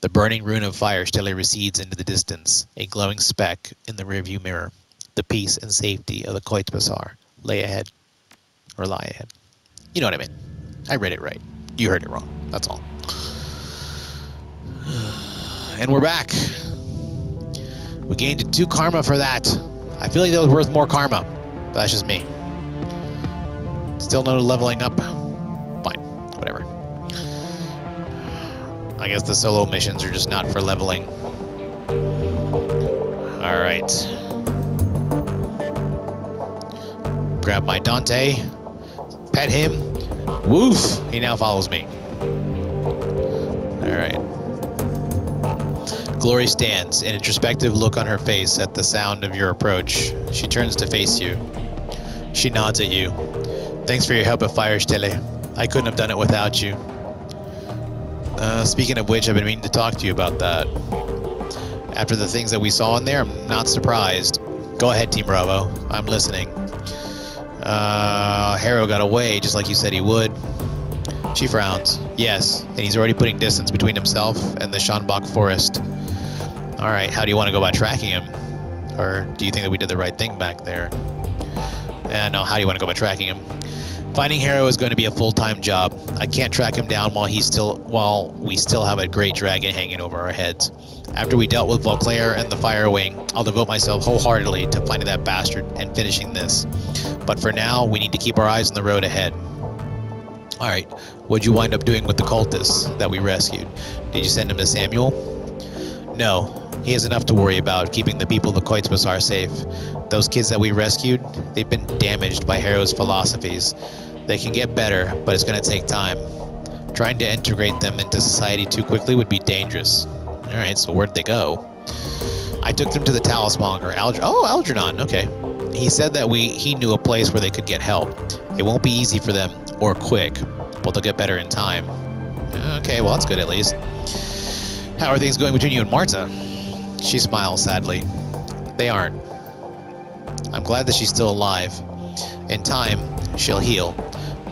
[SPEAKER 1] The burning ruin of Fire Stele recedes into the distance, a glowing speck in the rearview mirror. The peace and safety of the Kleitbazaar lie ahead. You know what I mean. I read it right. You heard it wrong. That's all. And we're back. We gained 2 karma for that. I feel like that was worth more karma. But that's just me. Still no leveling up. Fine. Whatever. I guess the solo missions are just not for leveling. Alright. Grab my Dante. Pet him. Woof! He now follows me. Alright. Glory stands, an introspective look on her face at the sound of your approach. She turns to face you. She nods at you. Thanks for your help at Firestelle. I couldn't have done it without you. Speaking of which, I've been meaning to talk to you about that. After the things that we saw in there, I'm not surprised. Go ahead, Team Bravo. I'm listening. Harrow got away, just like you said he would. She frowns. Yes, and he's already putting distance between himself and the Schonbach forest. Alright, how do you want to go about tracking him? Or do you think that we did the right thing back there? No, how do you want to go about tracking him? Finding Harrow is going to be a full-time job. I can't track him down while we still have a great dragon hanging over our heads. After we dealt with Vauclair and the Fire Wing, I'll devote myself wholeheartedly to finding that bastard and finishing this. But for now, we need to keep our eyes on the road ahead. Alright, what'd you wind up doing with the cultists that we rescued? Did you send him to Samuel? No, he has enough to worry about, keeping the people of the Koitsbasar safe. Those kids that we rescued, they've been damaged by Harrow's philosophies. They can get better, but it's going to take time. Trying to integrate them into society too quickly would be dangerous. Alright, so where'd they go? I took them to the Talismonger. Algernon, okay. He said that he knew a place where they could get help. It won't be easy for them, or quick, but they'll get better in time. Okay, well that's good at least. How are things going between you and Marta? She smiles sadly. They aren't. I'm glad that she's still alive. In time, she'll heal,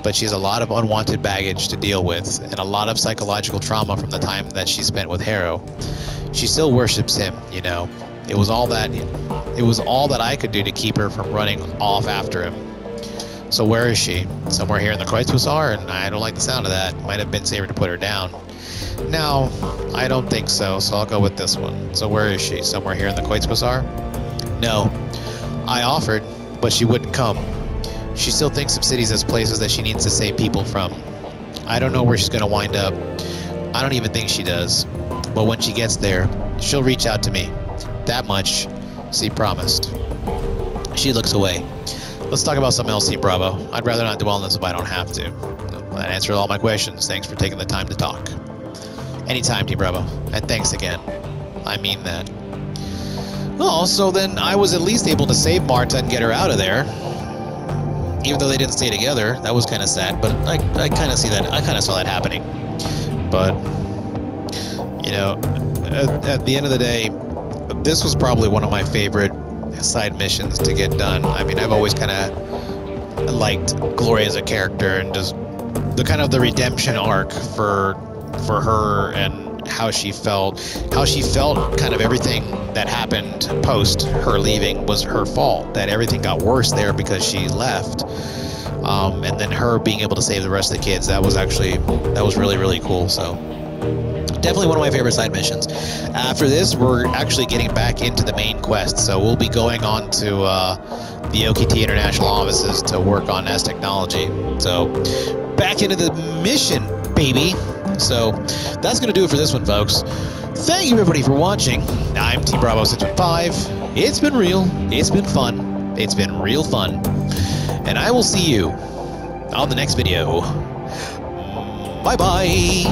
[SPEAKER 1] but she has a lot of unwanted baggage to deal with, and a lot of psychological trauma from the time that she spent with Harrow. She still worships him, you know. It was all that I could do to keep her from running off after him. So where is she? Somewhere here in the Kreuzbusar? And I don't like the sound of that. Might have been safer to put her down. No, I don't think so, so I'll go with this one. So where is she? Somewhere here in the Kreuzbusar? No. I offered, but she wouldn't come. She still thinks of cities as places that she needs to save people from. I don't know where she's going to wind up. I don't even think she does. But when she gets there, she'll reach out to me. That much, she promised. She looks away. Let's talk about something else, Team Bravo. I'd rather not dwell on this if I don't have to. That answered all my questions. Thanks for taking the time to talk. Anytime, Team Bravo. And thanks again. I mean that. Well, so then I was at least able to save Marta and get her out of there. Even though they didn't stay together. That was kind of sad, but I kind of see that. I kind of saw that happening. But, you know, at the end of the day, this was probably one of my favorite side missions to get done. I mean, I've always kind of liked Gloria as a character, and just the kind of the redemption arc for her and how she felt kind of everything that happened post her leaving was her fault, that everything got worse there because she left. And then her being able to save the rest of the kids, that was really, really cool. So definitely one of my favorite side missions. After this, we're actually getting back into the main quest, so we'll be going on to the OKT International offices to work on S technology. So back into the mission, baby. So that's going to do it for this one, folks. Thank you, everybody, for watching. I'm Team Bravo 615. It's been real. It's been fun. It's been real fun. And I will see you on the next video. Bye-bye.